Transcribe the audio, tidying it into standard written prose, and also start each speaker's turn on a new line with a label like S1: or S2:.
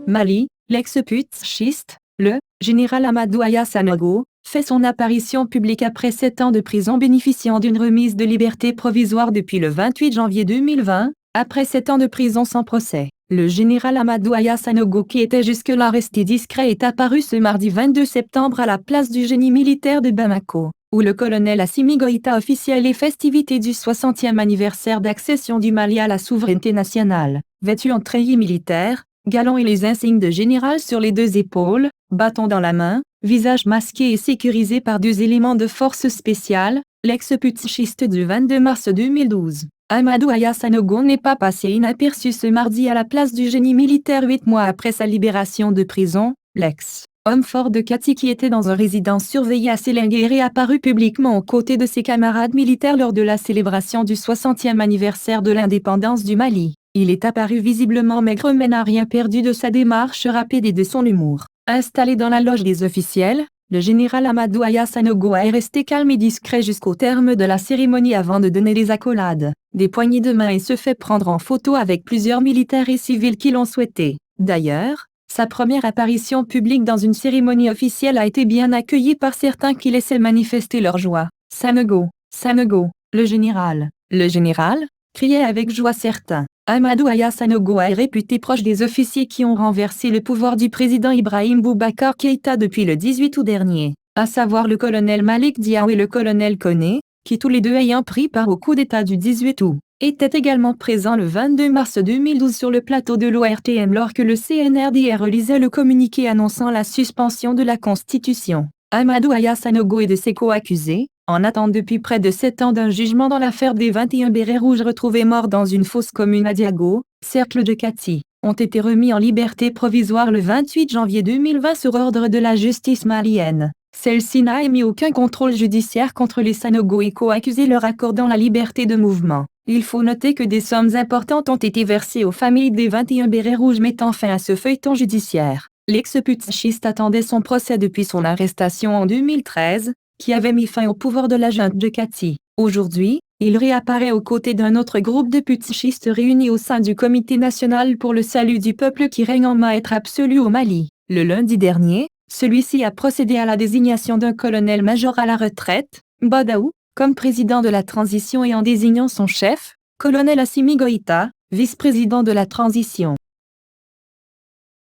S1: Mali, l'ex-putschiste, le général Amadou Aya Sanogo, fait son apparition publique après 7 ans de prison bénéficiant d'une remise de liberté provisoire depuis le 28 janvier 2020, après 7 ans de prison sans procès. Le général Amadou Aya Sanogo, qui était jusque-là resté discret, est apparu ce mardi 22 septembre à la place du génie militaire de Bamako, où le colonel Assimi Goïta officiait les festivités du 60e anniversaire d'accession du Mali à la souveraineté nationale. Vêtu en treillis militaire, galons et les insignes de général sur les 2 épaules, bâton dans la main, visage masqué et sécurisé par 2 éléments de force spéciale, l'ex-putschiste du 22 mars 2012. Amadou Aya Sanogo n'est pas passé inaperçu ce mardi à la place du génie militaire 8 mois après sa libération de prison. L'ex-homme fort de Kati, qui était dans une résidence surveillée à Sélingué, est apparu publiquement aux côtés de ses camarades militaires lors de la célébration du 60e anniversaire de l'indépendance du Mali. Il est apparu visiblement maigre mais n'a rien perdu de sa démarche rapide et de son humour. Installé dans la loge des officiels, le général Amadou Aya Sanogo est resté calme et discret jusqu'au terme de la cérémonie avant de donner des accolades, des poignées de main et se fait prendre en photo avec plusieurs militaires et civils qui l'ont souhaité. D'ailleurs, sa première apparition publique dans une cérémonie officielle a été bien accueillie par certains qui laissaient manifester leur joie. Sanogo, Sanogo, le général, criaient avec joie certains. Amadou Aya Sanogo est réputé proche des officiers qui ont renversé le pouvoir du président Ibrahim Boubacar Keïta depuis le 18 août dernier, à savoir le colonel Malik Diaw et le colonel Koné, qui tous les deux ayant pris part au coup d'État du 18 août, étaient également présents le 22 mars 2012 sur le plateau de l'ORTM lorsque le CNRD relisait le communiqué annonçant la suspension de la Constitution. Amadou Aya Sanogo et de ses co-accusés, en attente depuis près de 7 ans d'un jugement dans l'affaire des 21 bérets rouges retrouvés morts dans une fosse commune à Diago, cercle de Kati, ont été remis en liberté provisoire le 28 janvier 2020 sur ordre de la justice malienne. Celle-ci n'a émis aucun contrôle judiciaire contre les Sanogo et co-accusés, leur accordant la liberté de mouvement. Il faut noter que des sommes importantes ont été versées aux familles des 21 bérets rouges, mettant fin à ce feuilleton judiciaire. L'ex-putschiste attendait son procès depuis son arrestation en 2013, qui avait mis fin au pouvoir de la junte de Kati. Aujourd'hui, il réapparaît aux côtés d'un autre groupe de putschistes réunis au sein du Comité national pour le salut du peuple qui règne en maître absolu au Mali. Le lundi dernier, celui-ci a procédé à la désignation d'un colonel-major à la retraite, Badaou, comme président de la transition et en désignant son chef, colonel Assimi Goïta, vice-président de la transition.